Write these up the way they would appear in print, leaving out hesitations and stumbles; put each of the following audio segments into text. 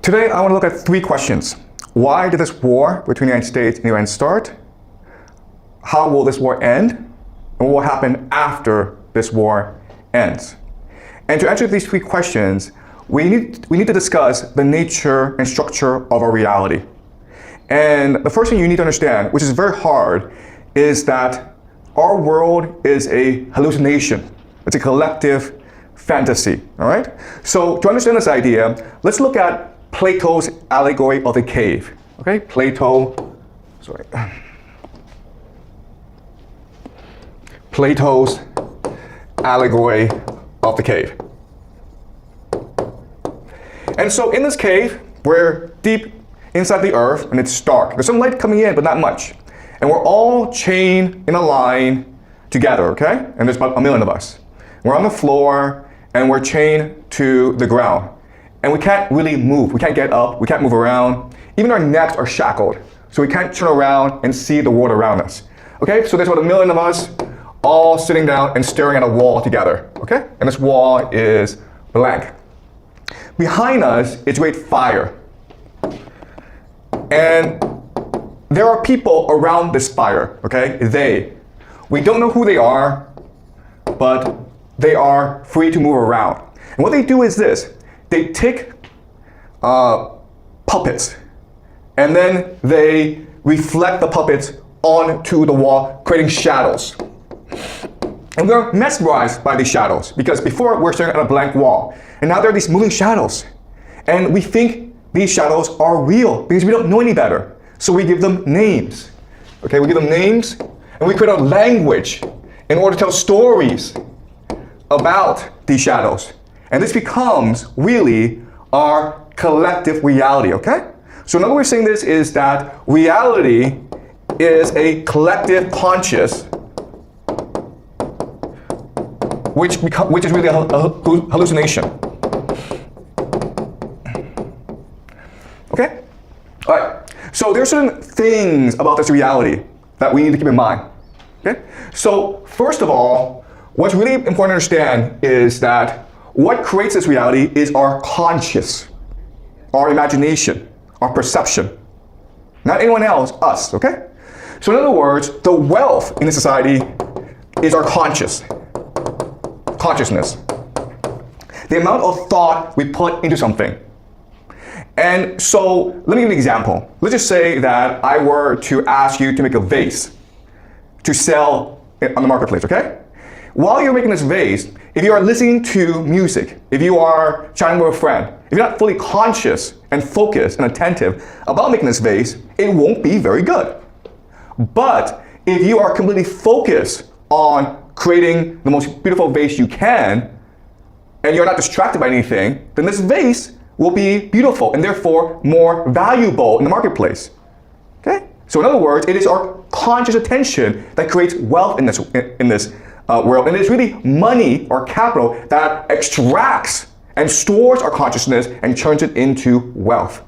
Today, I want to look at 3 questions. Why did this war between the United States and Iran start? How will this war end? And what will happen after this war ends? And to answer these 3 questions, we need to discuss the nature and structure of our reality. And the first thing you need to understand, which is very hard, is that our world is a hallucination. It's a collective fantasy, all right? So to understand this idea, let's look at Plato's allegory of the cave, okay? Plato's allegory of the cave. And so in this cave, we're deep inside the earth and it's dark. There's some light coming in, but not much. And we're all chained in a line together, okay? And there's about 1 million of us. We're on the floor and we're chained to the ground. And we can't really move. We can't get up. We can't move around. Even our necks are shackled. So we can't turn around and see the world around us. Okay, so there's about 1 million of us all sitting down and staring at a wall together. Okay, and this wall is blank. Behind us is great fire. And there are people around this fire, okay? We don't know who they are, but they are free to move around. And what they do is this. They take puppets, and then they reflect the puppets onto the wall, creating shadows. And we're mesmerized by these shadows, because before we're staring at a blank wall, and now there are these moving shadows. And we think these shadows are real, because we don't know any better. So we give them names. Okay, we give them names, and we create a language in order to tell stories about these shadows. And this becomes really our collective reality, okay? So another way of saying this is that reality is a collective conscious, which is really a hallucination. Okay? All right. So there are certain things about this reality that we need to keep in mind. Okay? So first of all, what's really important to understand is that what creates this reality is our conscious, our imagination, our perception. Not anyone else, us, okay? So in other words, the wealth in this society is our consciousness. The amount of thought we put into something. And so let me give you an example. Let's just say that I were to ask you to make a vase to sell on the marketplace, okay? While you're making this vase, if you are listening to music, if you are chatting with a friend, if you're not fully conscious and focused and attentive about making this vase, it won't be very good. But if you are completely focused on creating the most beautiful vase you can, and you're not distracted by anything, then this vase will be beautiful and therefore more valuable in the marketplace. Okay? So in other words, it is our conscious attention that creates wealth in this world, and it's really money or capital that extracts and stores our consciousness and turns it into wealth.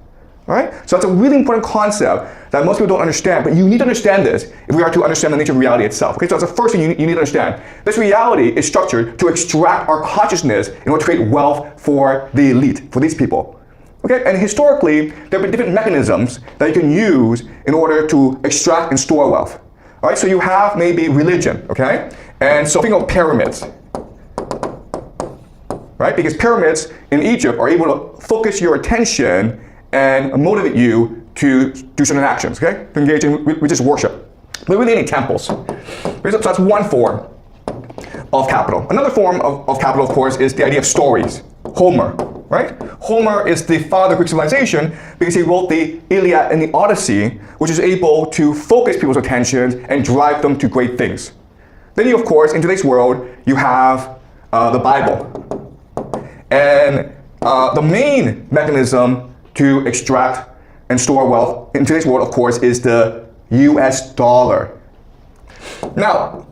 All right? So that's a really important concept that most people don't understand, but you need to understand this if we are to understand the nature of reality itself. Okay? So that's the first thing you need to understand. This reality is structured to extract our consciousness in order to create wealth for the elite, for these people. Okay? And historically, there have been different mechanisms that you can use in order to extract and store wealth. All right? So you have maybe religion, okay? And so think of pyramids, right? Because pyramids in Egypt are able to focus your attention and motivate you to do certain actions, okay? To engage in religious worship. But really any temples. So that's one form of capital. Another form of capital, of course, is the idea of stories. Homer, right? Homer is the father of Greek civilization because he wrote the Iliad and the Odyssey, which is able to focus people's attention and drive them to great things. Then you, of course, in today's world, you have the Bible. And the main mechanism to extract and store wealth in today's world, of course, is the US dollar. Now,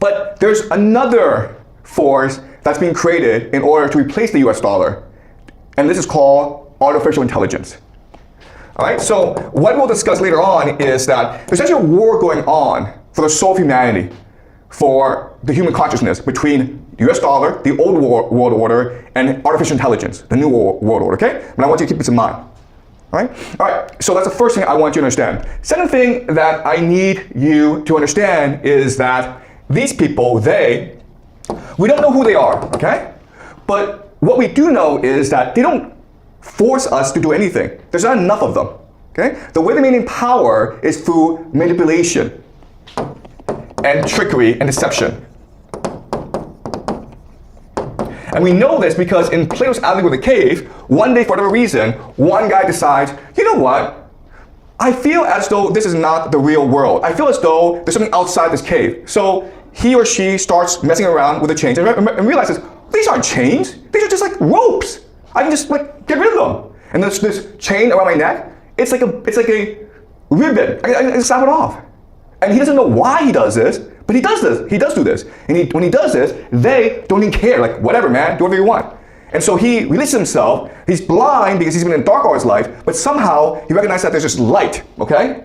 but there's another force that's being created in order to replace the US dollar. And this is called artificial intelligence. All right, so what we'll discuss later on is that there's actually a war going on for the soul of humanity, for the human consciousness between the US dollar, the old world order, and artificial intelligence, the new world order, okay? But I want you to keep this in mind. All right, so that's the first thing I want you to understand. Second thing that I need you to understand is that these people, we don't know who they are, okay? But what we do know is that they don't force us to do anything. There's not enough of them, okay? The way they maintain power is through manipulation and trickery and deception. And we know this because in Plato's allegory of the cave, one day for whatever reason, one guy decides, you know what? I feel as though this is not the real world. I feel as though there's something outside this cave. So he or she starts messing around with the chains and realizes, these aren't chains. These are just like ropes. I can just like get rid of them. And there's this chain around my neck. It's like a ribbon. I can snap it off. And he doesn't know why he does this, but he does this. He does do this. And when he does this, they don't even care. Like, whatever, man, do whatever you want. And so he releases himself. He's blind because he's been in the dark all his life, but somehow he recognizes that there's this light, okay,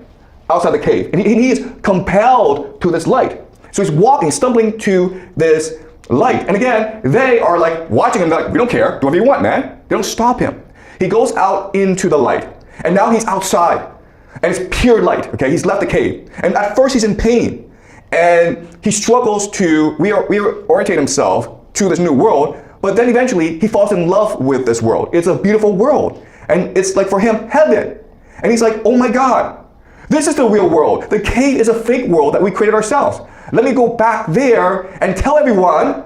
outside the cave. And he is compelled to this light. So he's walking, stumbling to this light. And again, they are like watching him, like, we don't care, do whatever you want, man. They don't stop him. He goes out into the light. And now he's outside. And it's pure light, okay? He's left the cave. And at first he's in pain. And he struggles to reorientate himself to this new world. But then eventually he falls in love with this world. It's a beautiful world. And it's like for him, heaven. And he's like, oh my God, this is the real world. The cave is a fake world that we created ourselves. Let me go back there and tell everyone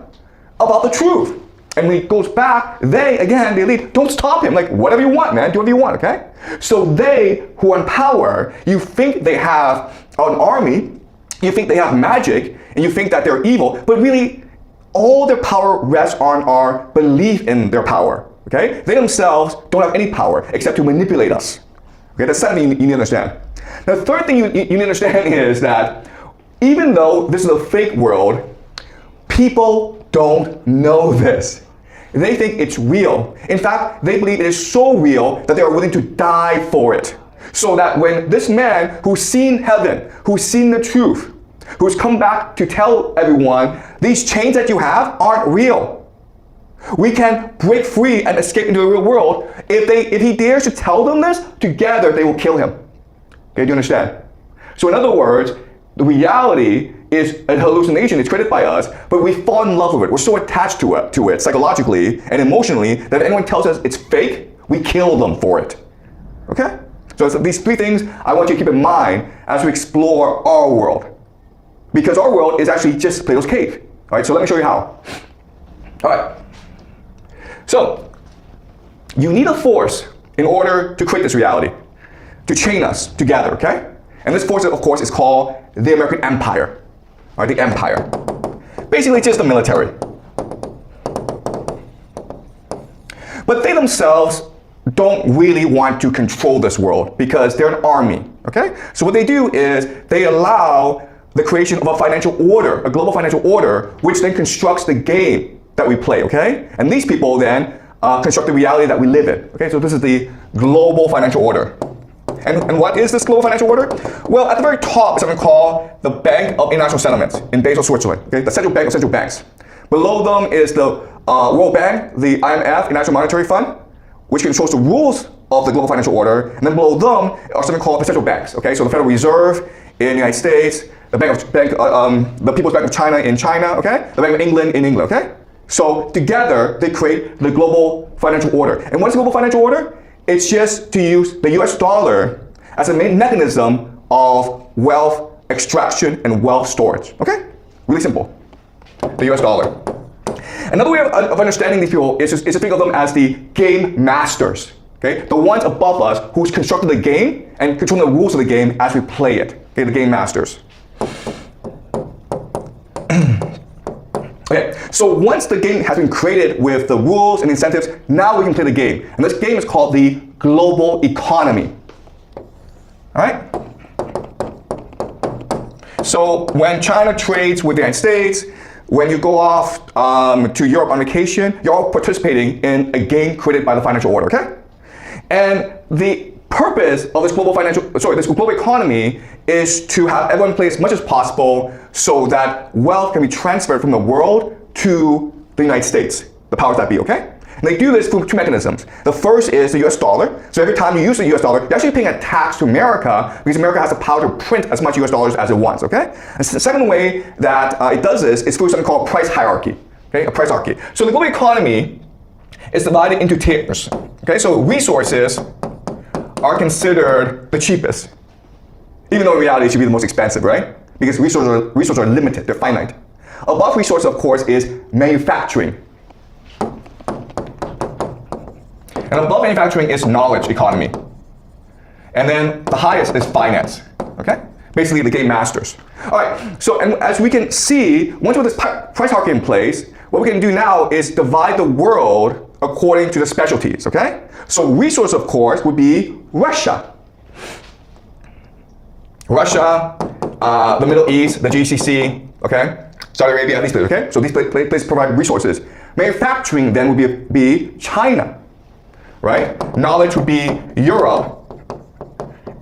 about the truth. And when he goes back, they lead. Don't stop him. Like, whatever you want, man. Do whatever you want, okay? So they who are in power, you think they have an army, you think they have magic, and you think that they're evil, but really, all their power rests on our belief in their power, okay? They themselves don't have any power except to manipulate us. Okay, that's something you need to understand. Now, the third thing you need to understand is that even though this is a fake world, people don't know this. They think it's real. In fact, they believe it is so real that they are willing to die for it. So that when this man who's seen heaven, who's seen the truth, who's come back to tell everyone, these chains that you have aren't real. We can break free and escape into the real world. If he dares to tell them this, together they will kill him. Okay, do you understand? So in other words, the reality is a hallucination. It's created by us, but we fall in love with it. We're so attached to it psychologically and emotionally that if anyone tells us it's fake, we kill them for it. Okay? So it's these three things I want you to keep in mind as we explore our world. Because our world is actually just Plato's cave. All right, so let me show you how. All right. So, you need a force in order to create this reality, to chain us together, okay? And this force, of course, is called the American Empire. All right, the Empire. Basically, it's just the military. But they themselves don't really want to control this world because they're an army, okay? So what they do is they allow the creation of a financial order, a global financial order, which then constructs the game that we play, okay? And these people then construct the reality that we live in, okay? So this is the global financial order. And what is this global financial order? Well, at the very top is something called the Bank of International Settlements in Basel, Switzerland, okay? The central bank of central banks. Below them is the World Bank, the IMF, International Monetary Fund, which controls the rules of the global financial order. And then below them are something called the central banks, okay? So the Federal Reserve in the United States, the the People's Bank of China in China, okay? The Bank of England in England, okay? So together, they create the global financial order. And what is global financial order? It's just to use the US dollar as a main mechanism of wealth extraction and wealth storage, okay? Really simple, the US dollar. Another way of understanding these people is to think of them as the game masters, okay? The ones above us who's constructed the game and controlling the rules of the game as we play it, okay? The game masters. Okay, so once the game has been created with the rules and incentives, now we can play the game. And this game is called the global economy. All right? So when China trades with the United States, when you go off to Europe on vacation, you're all participating in a game created by the financial order, okay? And the purpose of this this global economy is to have everyone play as much as possible so that wealth can be transferred from the world to the United States, the powers that be, okay? And they do this through two mechanisms. The first is the US dollar. So every time you use the US dollar, you're actually paying a tax to America because America has the power to print as much US dollars as it wants, okay? And the second way that it does this is through something called price hierarchy, okay? A price hierarchy. So the global economy is divided into tiers, okay? So resources are considered the cheapest, even though in reality it should be the most expensive, right? Because resources are limited, they're finite. Above resources, of course, is manufacturing. And above manufacturing is knowledge economy. And then the highest is finance, okay? Basically the game masters. All right, so and as we can see, once we have this price hierarchy in place, what we can do now is divide the world according to the specialties, okay? So resource, of course, would be Russia. Russia, the Middle East, the GCC, okay? Saudi Arabia, these places, okay? So these places provide resources. Manufacturing then would be China. Right? Knowledge would be Europe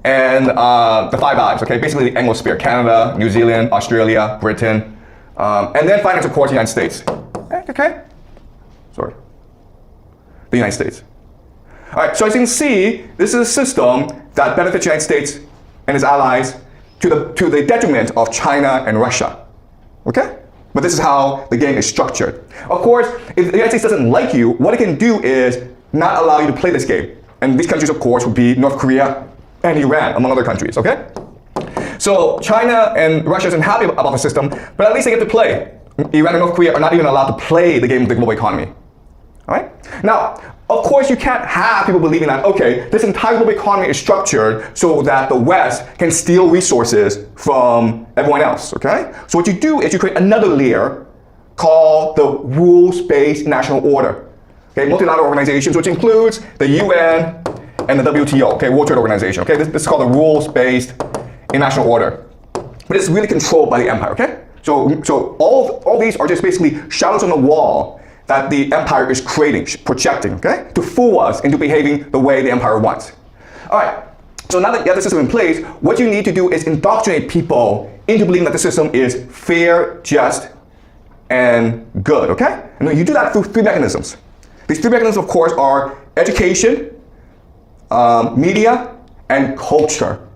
and the Five Eyes, okay? Basically the Anglosphere, Canada, New Zealand, Australia, Britain, and then finance, of course, the United States. Okay? Sorry. The United States. All right, so as you can see, this is a system that benefits the United States and its allies to the detriment of China and Russia. Okay? But this is how the game is structured. Of course, if the United States doesn't like you, what it can do is not allow you to play this game. And these countries, of course, would be North Korea and Iran, among other countries, okay? So China and Russia isn't happy about the system, but at least they get to play. Iran and North Korea are not even allowed to play the game of the global economy. All right? Now, of course, you can't have people believing that, okay, this entire global economy is structured so that the West can steal resources from everyone else, okay? So what you do is you create another layer called the rules-based international order. Okay, multilateral organizations, which includes the UN and the WTO, okay, World Trade Organization. Okay, this is called the rules-based international order. But it's really controlled by the empire, okay? So all these are just basically shadows on the wall that the empire is creating, projecting, okay? To fool us into behaving the way the empire wants. All right, so now that you have the system in place, what you need to do is indoctrinate people into believing that the system is fair, just, and good, okay? And you do that through three mechanisms. These three mechanisms, of course, are education, media, and culture,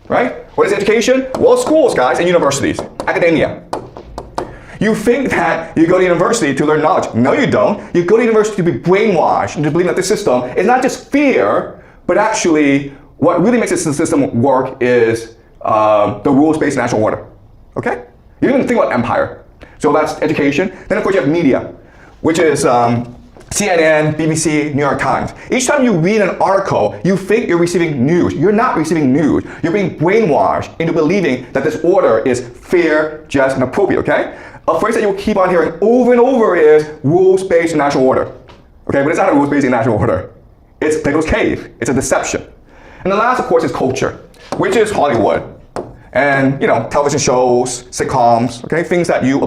right? What is education? Well, schools, guys, and universities, academia. You think that you go to university to learn knowledge. No, you don't. You go to university to be brainwashed and to believe that this system is not just fair, but actually what really makes this system work is the rules-based national order, okay? You don't even think about empire. So that's education. Then, of course, you have media, which is CNN, BBC, New York Times. Each time you read an article, you think you're receiving news. You're not receiving news. You're being brainwashed into believing that this order is fair, just, and appropriate, okay? A phrase that you'll keep on hearing over and over is rules-based national order. Okay, but it's not a rules-based national order. It's Plato's cave. It's a deception. And the last, of course, is culture, which is Hollywood. And, you know, television shows, sitcoms, okay, things that you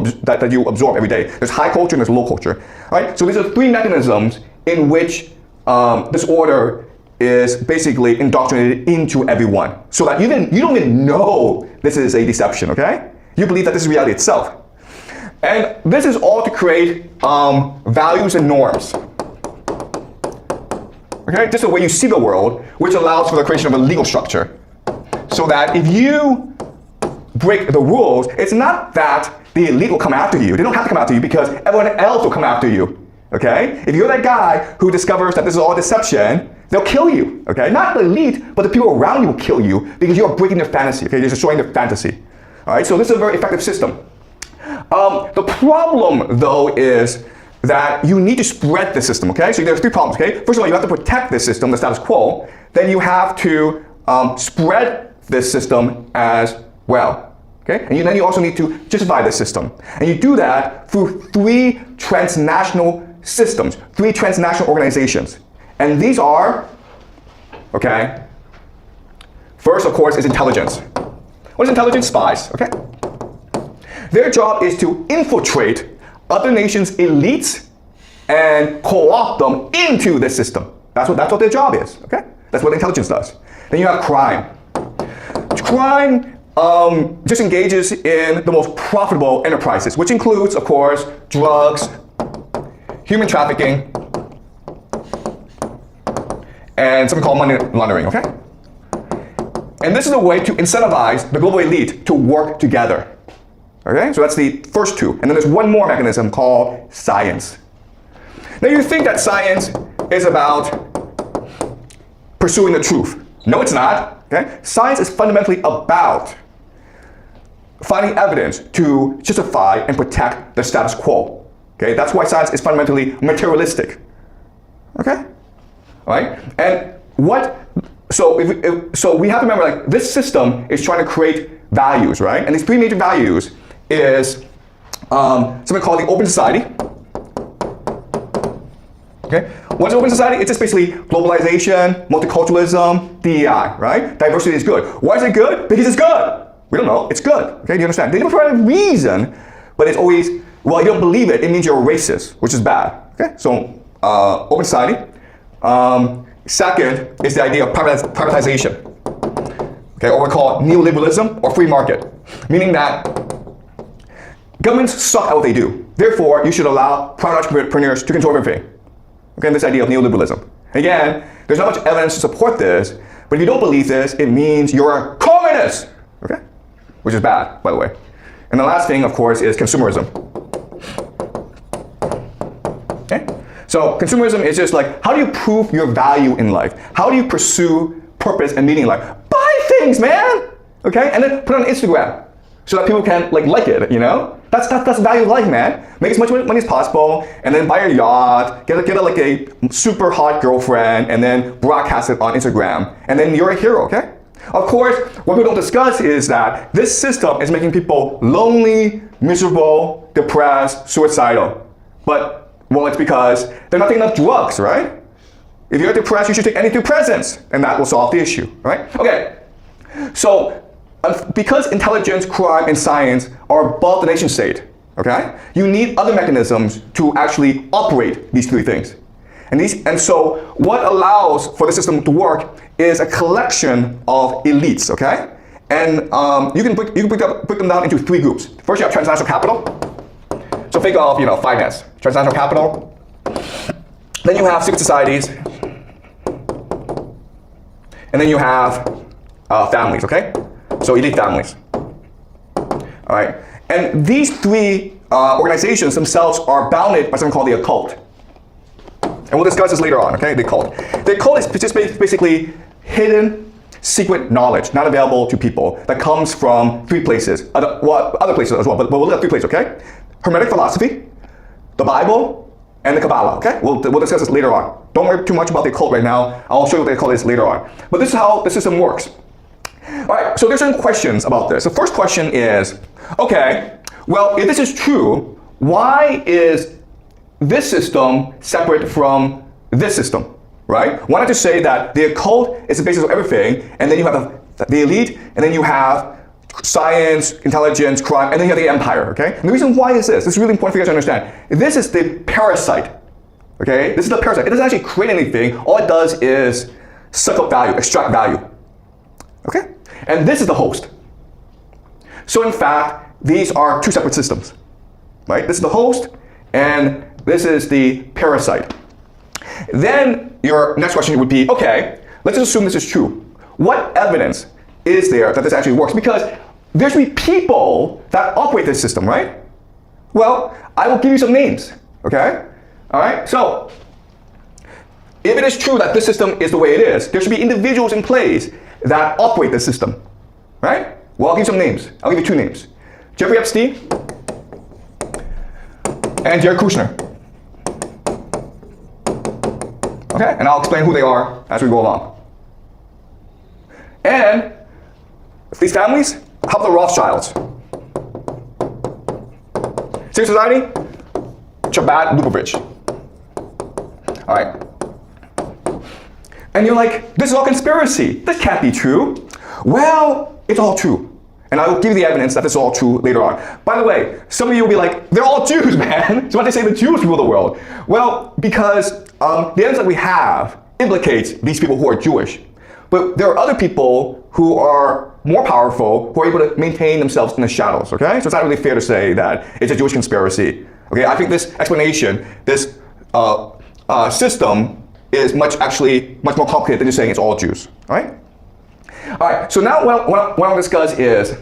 absorb every day. There's high culture and there's low culture, right? So these are three mechanisms in which this order is basically indoctrinated into everyone, so that you don't even know this is a deception, okay? You believe that this is reality itself. And this is all to create values and norms, okay? Just the way you see the world, which allows for the creation of a legal structure. So that if you break the rules, it's not that the elite will come after you. They don't have to come after you because everyone else will come after you, okay? If you're that guy who discovers that this is all deception, they'll kill you, okay? Not the elite, but the people around you will kill you because you're breaking their fantasy, okay? You're destroying their fantasy, all right? So this is a very effective system. The problem, though, is that you need to spread the system, okay? So there's three problems, okay? First of all, you have to protect this system, the status quo. Then you have to spread this system as well, okay? And then you also need to justify this system. And you do that through three transnational systems, three transnational organizations. And these are, okay, first, of course, is intelligence. What is intelligence? Spies, okay? Their job is to infiltrate other nations' elites and co-opt them into this system. That's what their job is, okay? That's what intelligence does. Then you have crime. Crime just engages in the most profitable enterprises, which includes, of course, drugs, human trafficking, and something called money laundering, okay? And this is a way to incentivize the global elite to work together. Okay, so that's the first two. And then there's one more mechanism called science. Now you think that science is about pursuing the truth. No, it's not. Okay? Science is fundamentally about finding evidence to justify and protect the status quo. Okay, that's why science is fundamentally materialistic. Okay, all right. And so we have to remember, like, this system is trying to create values, right? And these three major values is something called the open society. Okay, what's open society? It's just basically globalization, multiculturalism, DEI, right? Diversity is good. Why is it good? Because it's good. We don't know. It's good. Okay, do you understand? They don't provide a reason, but it's always, well, you don't believe it, it means you're a racist, which is bad. Okay, so open society. Second is the idea of privatization. Okay, or we call neoliberalism or free market, meaning that governments suck at what they do. Therefore, you should allow private entrepreneurs to control everything. Okay, this idea of neoliberalism. Again, there's not much evidence to support this, but if you don't believe this, it means you're a communist. Okay, which is bad, by the way. And the last thing, of course, is consumerism. Okay, so consumerism is just like, how do you prove your value in life? How do you pursue purpose and meaning in life? Buy things, man. Okay, and then put it on Instagram so that people can like it, you know? That's value of life, man. Make as much money as possible, and then buy a yacht, get a super hot girlfriend, and then broadcast it on Instagram, and then you're a hero, okay? Of course, what we don't discuss is that this system is making people lonely, miserable, depressed, suicidal. But, well, it's because they're not taking enough drugs, right? If you're depressed, you should take antidepressants, and that will solve the issue, right? Okay, so because intelligence, crime, and science are above the nation state, okay, you need other mechanisms to actually operate these three things. And so what allows for the system to work is a collection of elites, okay? And you can break them down into three groups. First, you have transnational capital. So think of, finance, transnational capital. Then you have secret societies. And then you have families, okay? So elite families. All right. And these three organizations themselves are bounded by something called the occult. And we'll discuss this later on, okay? The occult. The occult is just basically hidden, secret knowledge, not available to people, that comes from three places. Other places as well, but we'll look at three places, okay? Hermetic philosophy, the Bible, and the Kabbalah, okay? We'll discuss this later on. Don't worry too much about the occult right now. I'll show you what the occult is later on. But this is how the system works. All right, so there's certain questions about this. The first question is, okay, well, if this is true, why is this system separate from this system, right? Why not just say that the occult is the basis of everything, and then you have the elite, and then you have science, intelligence, crime, and then you have the empire, okay? And the reason why is this is really important for you guys to understand. This is the parasite, okay? This is the parasite. It doesn't actually create anything. All it does is suck up value, extract value, okay? And this is the host. So in fact, these are two separate systems, right? This is the host, and this is the parasite. Then your next question would be, okay, let's just assume this is true. What evidence is there that this actually works? Because there should be people that operate this system, right? Well, I will give you some names, okay? All right, so if it is true that this system is the way it is, there should be individuals in place that operate the system, right? Well, I'll give you some names. I'll give you two names. Jeffrey Epstein and Jared Kushner. Okay, and I'll explain who they are as we go along. And these families, how about the Rothschilds? Secret Society, Chabad Lubavitch. All right. And you're like, this is all conspiracy. That can't be true. Well, it's all true. And I will give you the evidence that this is all true later on. By the way, some of you will be like, they're all Jews, man. So why do they say the Jews rule the world? Well, because the evidence that we have implicates these people who are Jewish. But there are other people who are more powerful, who are able to maintain themselves in the shadows, okay? So it's not really fair to say that it's a Jewish conspiracy. Okay, I think this explanation, this system is much more complicated than just saying it's all Jews. All right? All right, so now what I want to discuss is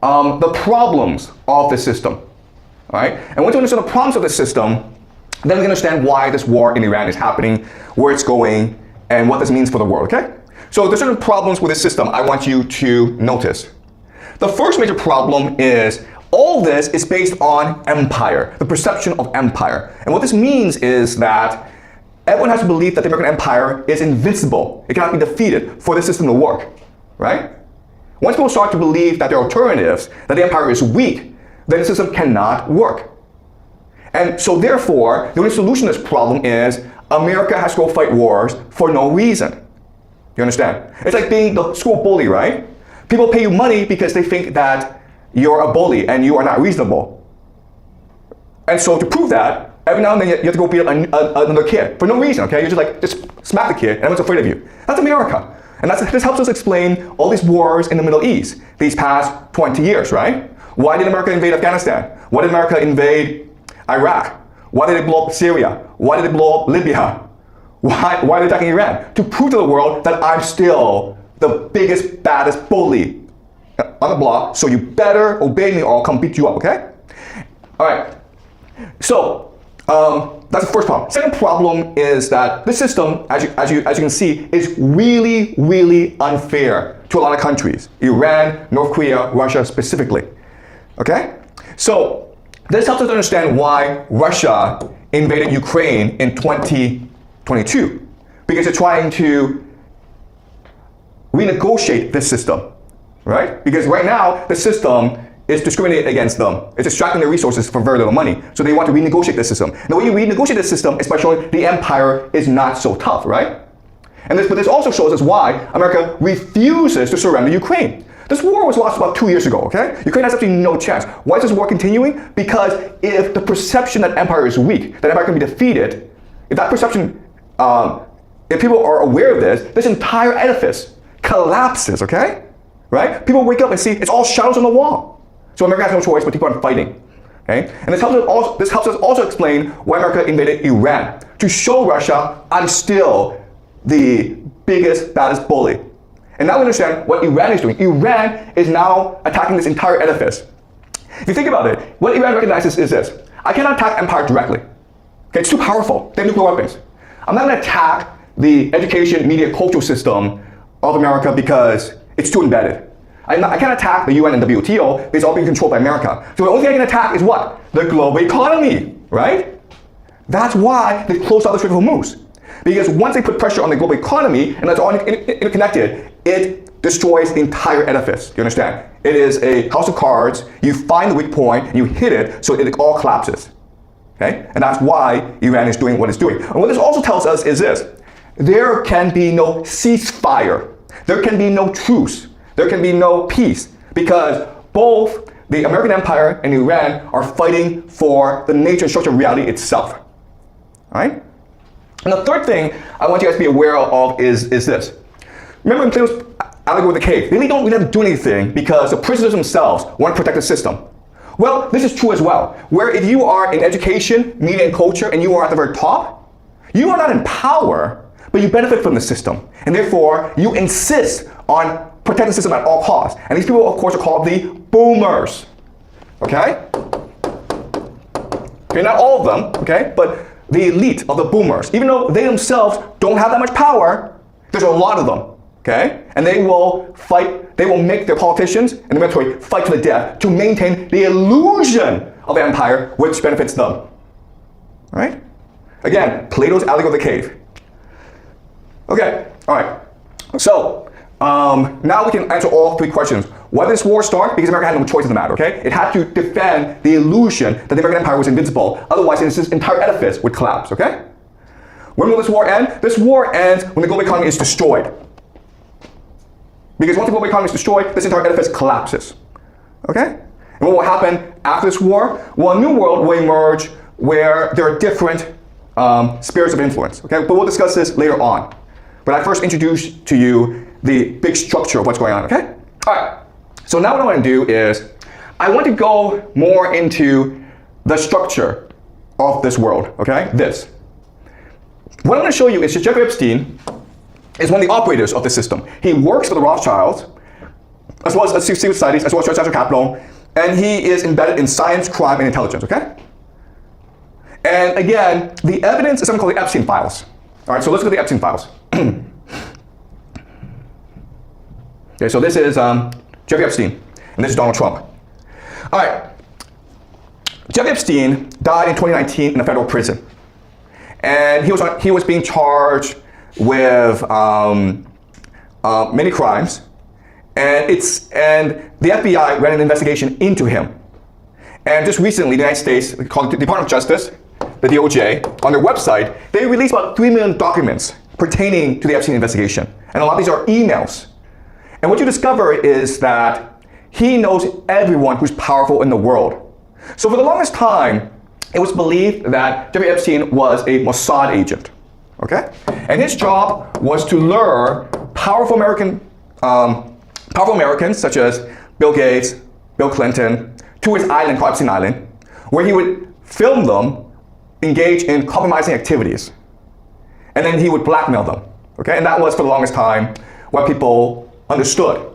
the problems of the system. All right? And once you understand the problems of the system, then we can understand why this war in Iran is happening, where it's going, and what this means for the world, okay? So there's certain problems with this system I want you to notice. The first major problem is all this is based on empire, the perception of empire. And what this means is that everyone has to believe that the American empire is invincible. It cannot be defeated for the system to work, right? Once people start to believe that there are alternatives, that the empire is weak, then the system cannot work. And so therefore, the only solution to this problem is America has to go fight wars for no reason. You understand? It's like being the school bully, right? People pay you money because they think that you're a bully and you are not reasonable. And so to prove that, every now and then you have to go beat up another kid for no reason, okay? You just smack the kid and everyone's afraid of you. That's America. And this helps us explain all these wars in the Middle East these past 20 years, right? Why did America invade Afghanistan? Why did America invade Iraq? Why did they blow up Syria? Why did they blow up Libya? Why are they attacking Iran? To prove to the world that I'm still the biggest, baddest bully on the block, so you better obey me or I'll come beat you up, okay? All right, so that's the first problem. Second problem is that this system, as you can see, is really, really unfair to a lot of countries. Iran, North Korea, Russia specifically, okay? So this helps us understand why Russia invaded Ukraine in 2022, because they're trying to renegotiate this system, right? Because right now, the system is discriminating against them. It's extracting their resources for very little money. So they want to renegotiate the system. And the way you renegotiate the system is by showing the empire is not so tough, right? But this also shows us why America refuses to surrender Ukraine. This war was lost about 2 years ago, okay? Ukraine has absolutely no chance. Why is this war continuing? Because if the perception that empire is weak, that empire can be defeated, if that perception, if people are aware of this entire edifice collapses, okay? Right? People wake up and see it's all shadows on the wall. So America has no choice but to keep on fighting, okay? And this helps us also explain why America invaded Iran, to show Russia, I'm still the biggest, baddest bully. And now we understand what Iran is doing. Iran is now attacking this entire edifice. If you think about it, what Iran recognizes is this. I cannot attack empire directly. Okay, it's too powerful. They have nuclear weapons. I'm not going to attack the education, media, cultural system of America because it's too embedded. I can't attack the UN and WTO because it's all being controlled by America. So the only thing I can attack is what? The global economy, right? That's why they closed out the Strait of Hormuz. Because once they put pressure on the global economy, and that's all interconnected, it destroys the entire edifice. You understand? It is a house of cards. You find the weak point, and you hit it, so it all collapses. Okay? And that's why Iran is doing what it's doing. And what this also tells us is this. There can be no ceasefire. There can be no truce. There can be no peace. Because both the American empire and Iran are fighting for the nature and structure of reality itself. All right? And the third thing I want you guys to be aware of is this. Remember in Plato's allegory of the cave, they really don't have to do anything because the prisoners themselves want to protect the system. Well, this is true as well, where if you are in education, media, and culture, and you are at the very top, you are not in power, but you benefit from the system. And therefore, you insist on protecting the system at all costs. And these people, of course, are called the boomers. Okay? Okay, not all of them, okay? But the elite of the boomers, even though they themselves don't have that much power, there's a lot of them, okay? And they will fight, they will make their politicians and the military fight to the death to maintain the illusion of empire, which benefits them, all right? Again, Plato's allegory of the cave. Okay, all right. So, now we can answer all three questions. Why did this war start? Because America had no choice in the matter, okay? It had to defend the illusion that the American empire was invincible. Otherwise, this entire edifice would collapse, okay? When will this war end? This war ends when the global economy is destroyed. Because once the global economy is destroyed, this entire edifice collapses, okay? And what will happen after this war? Well, a new world will emerge where there are different spheres of influence, okay? But we'll discuss this later on. But I first introduced to you the big structure of what's going on, okay? All right. So now what I want to do is, I want to go more into the structure of this world, okay? This. what I'm going to show you is that Jeffrey Epstein is one of the operators of the system. He works for the Rothschilds, as well as secret societies, as well as structural capital, and he is embedded in science, crime, and intelligence, okay? And again, the evidence is something called the Epstein files. All right, so let's look at the Epstein files. Okay, so this is Jeffrey Epstein, and this is Donald Trump. All right, Jeffrey Epstein died in 2019 in a federal prison. And he was being charged with many crimes, and the FBI ran an investigation into him. And just recently, the United States, called the Department of Justice, the DOJ, on their website, they released about 3 million documents pertaining to the Epstein investigation. And a lot of these are emails. And what you discover is that he knows everyone who's powerful in the world. So for the longest time, it was believed that Jeffrey Epstein was a Mossad agent, okay? And his job was to lure powerful Americans such as Bill Gates, Bill Clinton, to his island called Epstein Island, where he would film them engage in compromising activities. And then he would blackmail them, okay? And that was, for the longest time, what people understood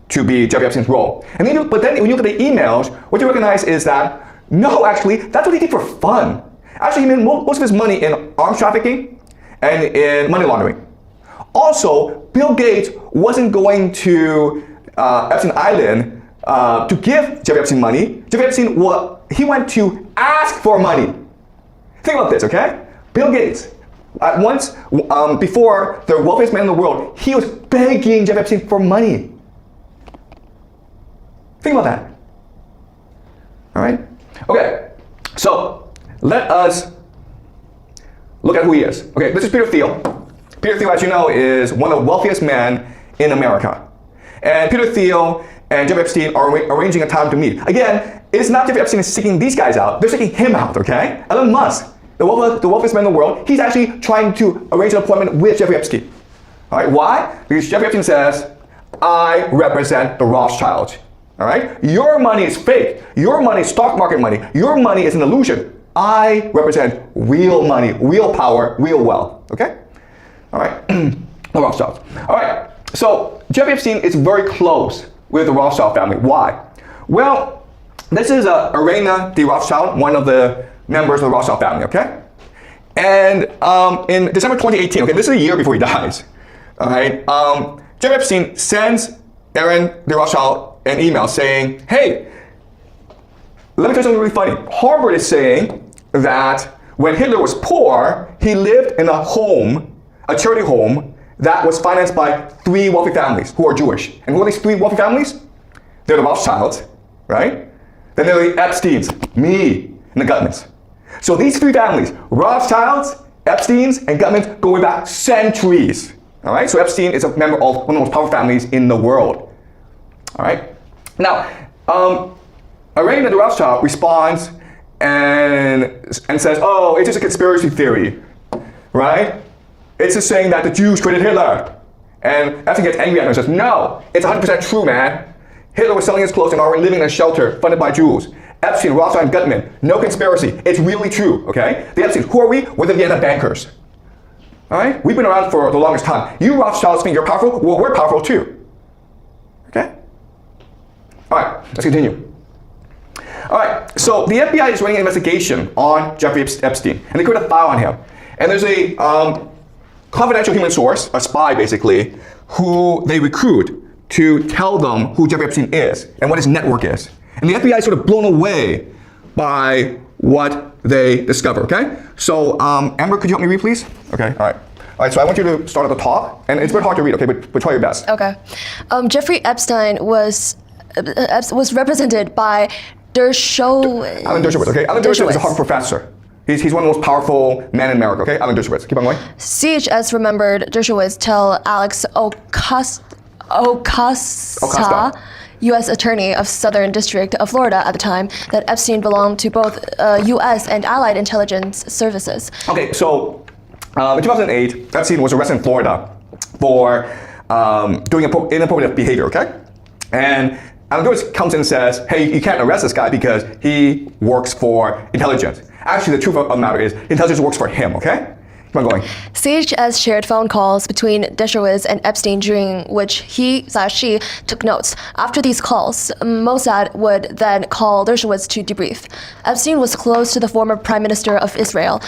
to be Jeffrey Epstein's role. But then when you look at the emails, what you recognize is that, no, actually, that's what he did for fun. Actually, he made most of his money in arms trafficking and in money laundering. Also, Bill Gates wasn't going to Epstein Island to give Jeffrey Epstein money. Jeffrey Epstein, he went to ask for money. Think about this, okay? Bill Gates, once, before the wealthiest man in the world, he was begging Jeffrey Epstein for money. Think about that. All right? Okay, so let us look at who he is. Okay, this is Peter Thiel. Peter Thiel, as you know, is one of the wealthiest men in America. And Peter Thiel and Jeffrey Epstein are arranging a time to meet. Again, it's not Jeffrey Epstein seeking these guys out, they're seeking him out, okay? Elon Musk, the wealthiest man in the world, he's actually trying to arrange an appointment with Jeffrey Epstein. All right, why? Because Jeffrey Epstein says, I represent the Rothschilds. All right? Your money is fake. Your money is stock market money. Your money is an illusion. I represent real money, real power, real wealth. Okay? All right? The Rothschilds. All right. So Jeffrey Epstein is very close with the Rothschild family. Why? Well, this is Irena de Rothschild, one of the members of the Rothschild family. Okay? And in December 2018, okay, this is a year before he dies. All right? Jeffrey Epstein sends Irena de Rothschild an email saying, hey, let me tell you something really funny. Harvard is saying that when Hitler was poor, he lived in a home, a charity home, that was financed by 3 wealthy families who are Jewish. And who are these 3 wealthy families? They're the Rothschilds, right? Then they're the Epsteins, me, and the Gutmans. So these 3 families, Rothschilds, Epsteins, and Gutmans, go way back centuries. All right? So Epstein is a member of one of the most powerful families in the world. All right. Now, Irena de Rothschild responds and says, "Oh, it's just a conspiracy theory, right? It's just saying that the Jews created Hitler." And Epstein gets angry at her and says, "No, it's 100% true, man. Hitler was selling his clothes and already living in a shelter funded by Jews. Epstein, Rothschild, and Gutman, no conspiracy. It's really true, okay? The Epsteins, who are we? We're the Vienna bankers. All right? We've been around for the longest time. You Rothschilds think you're powerful? Well, we're powerful too. Okay? All right, let's continue. All right, so the FBI is running an investigation on Jeffrey Epstein, and they created a file on him. And there's a confidential human source, a spy basically, who they recruit to tell them who Jeffrey Epstein is and what his network is. And the FBI is sort of blown away by what they discover, okay? So, Amber, could you help me read, please? Okay, all right. All right, so I want you to start at the top, and it's very hard to read, okay, but try your best. Okay. Jeffrey Epstein was represented by Alan Dershowitz, okay? Alan Dershowitz is a Harvard professor. He's one of the most powerful men in America, okay? Alan Dershowitz. Keep on going. CHS remembered Dershowitz tell Alex Ocasio, U.S. Attorney of Southern District of Florida at the time, that Epstein belonged to both U.S. and Allied intelligence services. Okay, so in 2008, Epstein was arrested in Florida for doing inappropriate behavior, okay? And Alan Dershowitz comes in and says, hey, you can't arrest this guy because he works for intelligence. Actually, the truth of the matter is, intelligence works for him, okay? Keep on going. CHS shared phone calls between Dershowitz and Epstein during which he/she took notes. After these calls, Mossad would then call Dershowitz to debrief. Epstein was close to the former Prime Minister of Israel,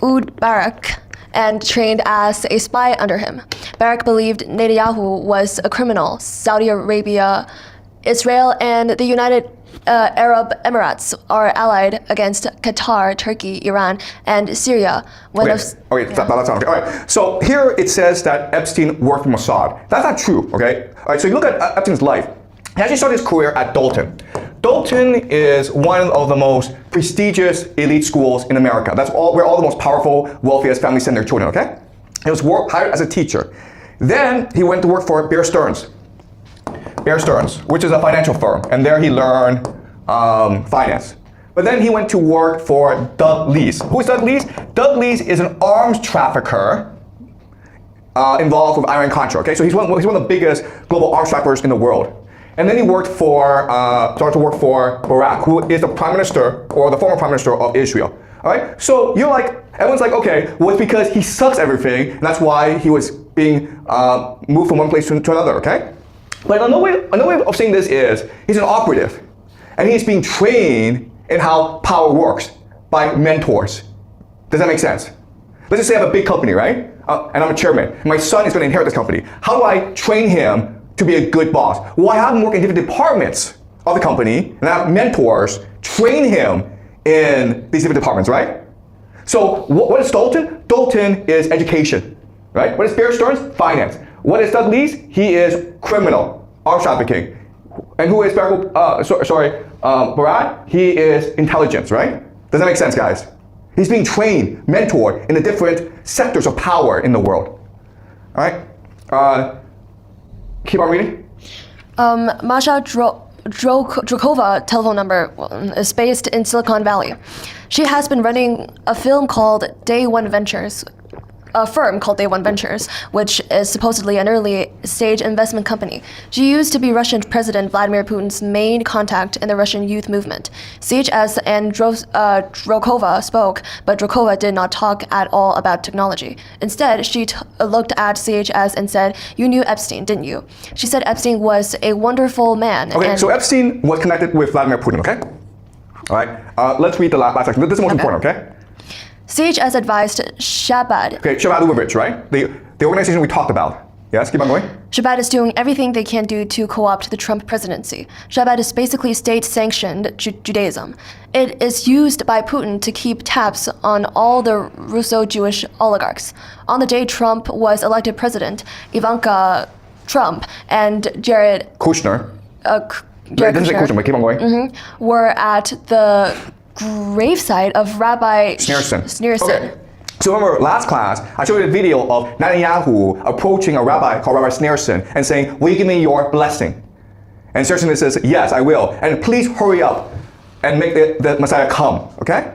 Ehud Barak, and trained as a spy under him. Barak believed Netanyahu was a criminal. Saudi Arabia, Israel, and the United Arab Emirates are allied against Qatar, Turkey, Iran, and Syria. That's not okay. All right. So here it says that Epstein worked for Mossad. That's not true. Okay. All right. So you look at Epstein's life. He actually started his career at Dalton. Dalton is one of the most prestigious elite schools in America. That's where all the most powerful, wealthiest families send their children. Okay. He was hired as a teacher. Then he went to work for Bear Stearns, which is a financial firm, and there he learned finance. But then he went to work for Doug Lees. Who is Doug Lees? Doug Lees is an arms trafficker involved with Iran-Contra. Okay, so he's one of the biggest global arms traffickers in the world. And then he started to work for Barak, who is the prime minister or the former prime minister of Israel. All right, so you're like, everyone's like, okay, well, it's because he sucks everything, and that's why he was being moved from one place to another. Okay. But another way of saying this is, he's an operative, and he's being trained in how power works by mentors. Does that make sense? Let's just say I have a big company, right? And I'm a chairman, and my son is going to inherit this company. How do I train him to be a good boss? Well, I have him work in different departments of the company, and I have mentors train him in these different departments, right? So what is Dalton? Dalton is education, right? What is Bear Stearns? Finance. What is Doug Lees? He is criminal, arms trafficking. And who is Barak? He is intelligence, right? Does that make sense, guys? He's being trained, mentored in the different sectors of power in the world. All right? Keep on reading. Masha Drakova telephone number is based in Silicon Valley. She has been running a firm called Day One Ventures, which is supposedly an early-stage investment company. She used to be Russian President Vladimir Putin's main contact in the Russian youth movement. CHS and Drakova spoke, but Drakova did not talk at all about technology. Instead, she looked at CHS and said, "You knew Epstein, didn't you?" She said Epstein was a wonderful man. Okay, so Epstein was connected with Vladimir Putin, okay? All right, let's read the last section. This is the most important, okay? CHS advised Shabbat. Okay, Shabbat Lubavitch, right? The organization we talked about. Yes, keep on going. Shabbat is doing everything they can do to co-opt the Trump presidency. Shabbat is basically state-sanctioned Judaism. It is used by Putin to keep tabs on all the Russo-Jewish oligarchs. On the day Trump was elected president, Ivanka Trump and Jared Kushner. Jared Kushner, but keep on going. Were at the gravesite of Rabbi Sneerson. Okay. So remember last class, I showed you a video of Netanyahu approaching a rabbi called Rabbi Sneerson and saying, "Will you give me your blessing?" And Sneerson says, "Yes, I will. And please hurry up and make the Messiah come." Okay?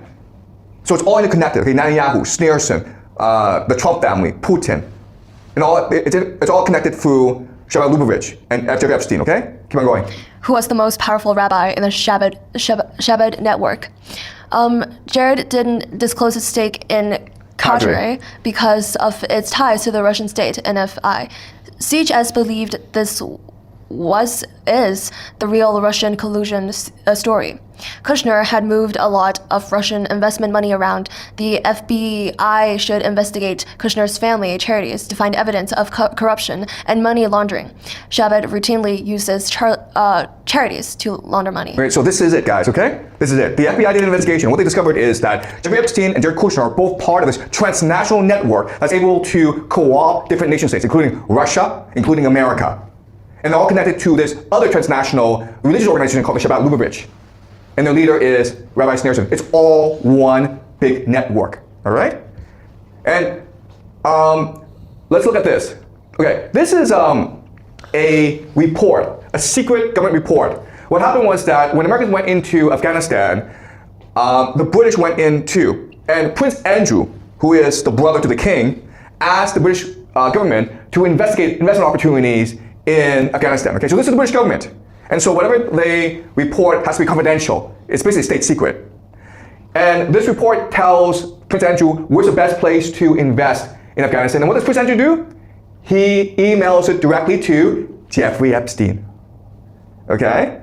So it's all interconnected. Okay? Netanyahu, Sneerson, the Trump family, Putin, and it's all connected through Shabbat Lubavitch and Jeffrey Epstein. Okay? Keep on going. Who was the most powerful rabbi in the Shabbat network. Jared didn't disclose his stake in Cadre because of its ties to the Russian state, NFI. CHS believed this is the real Russian collusion story. Kushner had moved a lot of Russian investment money around. The FBI should investigate Kushner's family charities to find evidence of corruption and money laundering. Shabbat routinely uses charities to launder money. Right, so this is it, guys, okay? This is it. The FBI did an investigation. What they discovered is that Jeffrey Epstein and Jared Kushner are both part of this transnational network that's able to co-opt different nation states, including Russia, including America. And they're all connected to this other transnational religious organization called the Shabbat Lubavitch. And their leader is Rabbi Sneerson. It's all one big network, all right? And let's look at this. Okay, this is a report, a secret government report. What happened was that when Americans went into Afghanistan, the British went in too. And Prince Andrew, who is the brother to the king, asked the British government to investigate investment opportunities in Afghanistan. Okay, so this is the British government. And so whatever they report has to be confidential. It's basically state secret. And this report tells Prince Andrew where's the best place to invest in Afghanistan. And what does Prince Andrew do? He emails it directly to Jeffrey Epstein. Okay?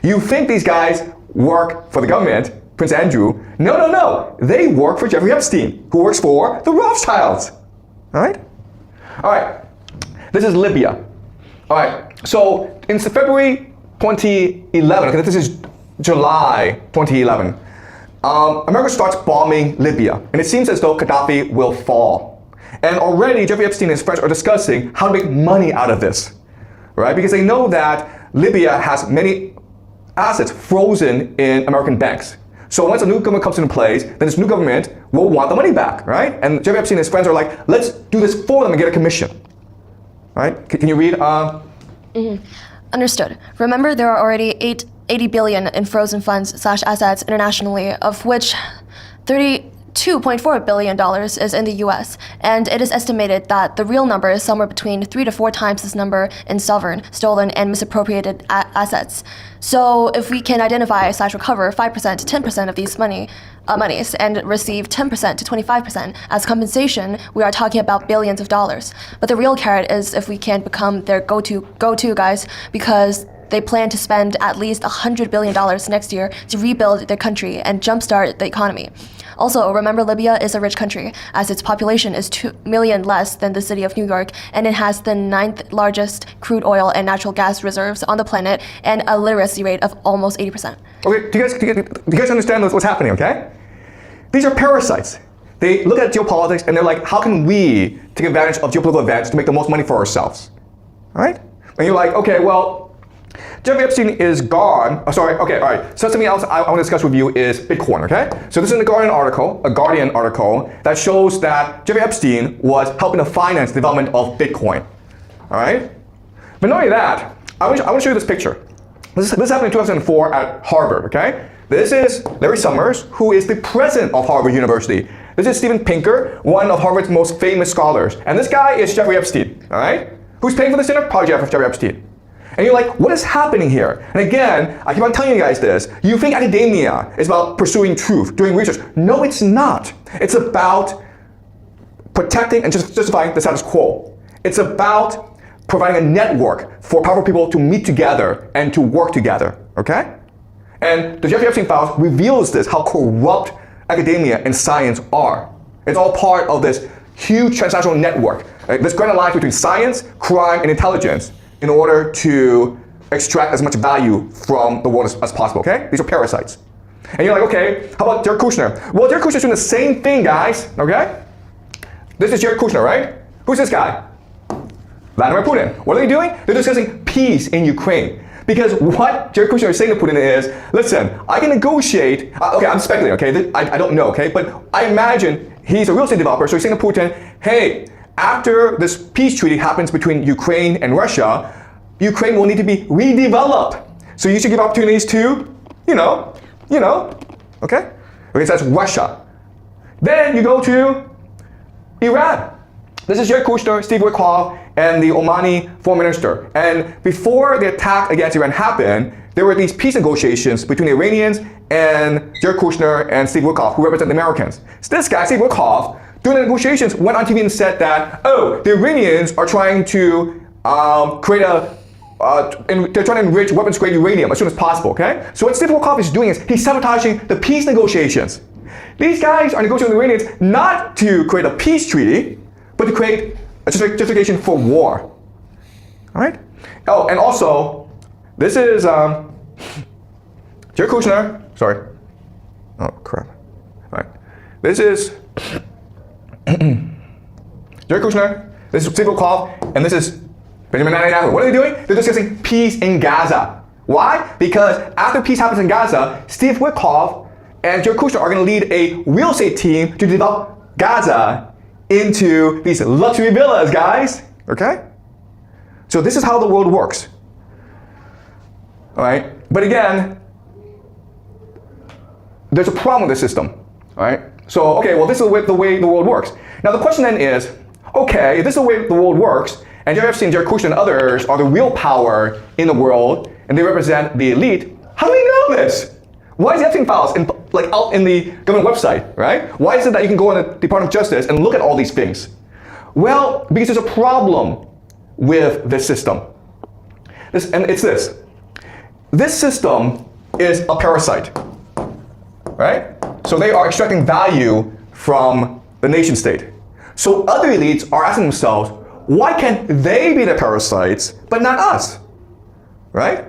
You think these guys work for the government, Prince Andrew. No. They work for Jeffrey Epstein, who works for the Rothschilds. All right. This is Libya. All right. So in February 2011, okay, this is July 2011, America starts bombing Libya, and it seems as though Gaddafi will fall. And already Jeffrey Epstein and his friends are discussing how to make money out of this, right? Because they know that Libya has many assets frozen in American banks. So once a new government comes into place, then this new government will want the money back, right? And Jeffrey Epstein and his friends are like, let's do this for them and get a commission, right? Can you read? Understood. Remember, there are already 80 billion in frozen funds / assets internationally, of which $32.4 billion is in the US, and it is estimated that the real number is somewhere between 3 to 4 times this number in sovereign, stolen, and misappropriated assets. So if we can identify / recover 5% to 10% of these monies and receive 10% to 25% as compensation, we are talking about billions of dollars. But the real carrot is if we can become their go-to guys, because they plan to spend at least $100 billion next year to rebuild their country and jumpstart the economy. Also, remember, Libya is a rich country, as its population is 2 million less than the city of New York, and it has the 9th largest crude oil and natural gas reserves on the planet, and a literacy rate of almost 80%. Okay, do you guys understand what's happening, okay? These are parasites. They look at geopolitics and they're like, how can we take advantage of geopolitical events to make the most money for ourselves? All right? And you're like, okay, well, Jeffrey Epstein is gone. Oh, sorry, okay, all right. So something else I want to discuss with you is Bitcoin, okay? So this is a Guardian article that shows that Jeffrey Epstein was helping to finance the development of Bitcoin, all right? But not only that, I want to show you this picture. This happened in 2004 at Harvard, okay? This is Larry Summers, who is the president of Harvard University. This is Steven Pinker, one of Harvard's most famous scholars. And this guy is Jeffrey Epstein, all right? Who's paying for this dinner? Probably Jeffrey Epstein. And you're like, what is happening here? And again, I keep on telling you guys this. You think academia is about pursuing truth, doing research. No, it's not. It's about protecting and justifying the status quo. It's about providing a network for powerful people to meet together and to work together, okay? And the Jeffrey Epstein files reveals this, how corrupt academia and science are. It's all part of this huge transnational network, this grand alliance between science, crime, and intelligence, in order to extract as much value from the world as possible, okay? These are parasites. And you're like, okay, how about Jared Kushner? Well, Jared Kushner's doing the same thing, guys, okay? This is Jared Kushner, right? Who's this guy? Vladimir Putin. What are they doing? They're discussing peace in Ukraine. Because what Jared Kushner is saying to Putin is, listen, I can negotiate, okay, I'm speculating, okay? I don't know, okay? But I imagine he's a real estate developer, so he's saying to Putin, hey, after this peace treaty happens between Ukraine and Russia, Ukraine will need to be redeveloped. So you should give opportunities to, you know, okay? Okay, so that's Russia. Then you go to Iran. This is Jared Kushner, Steve Witkoff, and the Omani foreign minister. And before the attack against Iran happened, there were these peace negotiations between the Iranians and Jared Kushner and Steve Witkoff, who represent the Americans. So this guy, Steve Witkoff, during the negotiations, went on TV and said that, oh, the Iranians are trying to they're trying to enrich weapons-grade uranium as soon as possible, okay? So what Steve Witkoff is doing is he's sabotaging the peace negotiations. These guys are negotiating with the Iranians not to create a peace treaty, but to create a justification for war. All right? Oh, and also, this is Jared Kushner. Sorry. Oh, crap. All right. This is Jared Kushner, this is Steve Witkoff, and this is Benjamin Netanyahu. What are they doing? They're discussing peace in Gaza. Why? Because after peace happens in Gaza, Steve Witkoff and Jared Kushner are going to lead a real estate team to develop Gaza into these luxury villas, guys. Okay? So this is how the world works. All right? But again, there's a problem with this system. All right? So, okay, well, this is the way the world works. Now, the question then is, okay, if this is the way the world works, and Jeffrey Epstein, Jared Kushner, and others are the real power in the world, and they represent the elite, how do we know this? Why is the Epstein files like out in the government website, right? Why is it that you can go on the Department of Justice and look at all these things? Well, because there's a problem with this system. And it's this. This system is a parasite, right? So they are extracting value from the nation state. So other elites are asking themselves, why can't they be the parasites, but not us, right?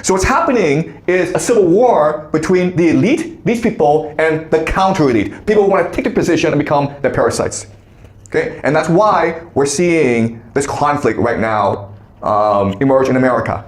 So what's happening is a civil war between the elite, these people, and the counter-elite. People who want to take the position and become the parasites. Okay? And that's why we're seeing this conflict right now emerge in America.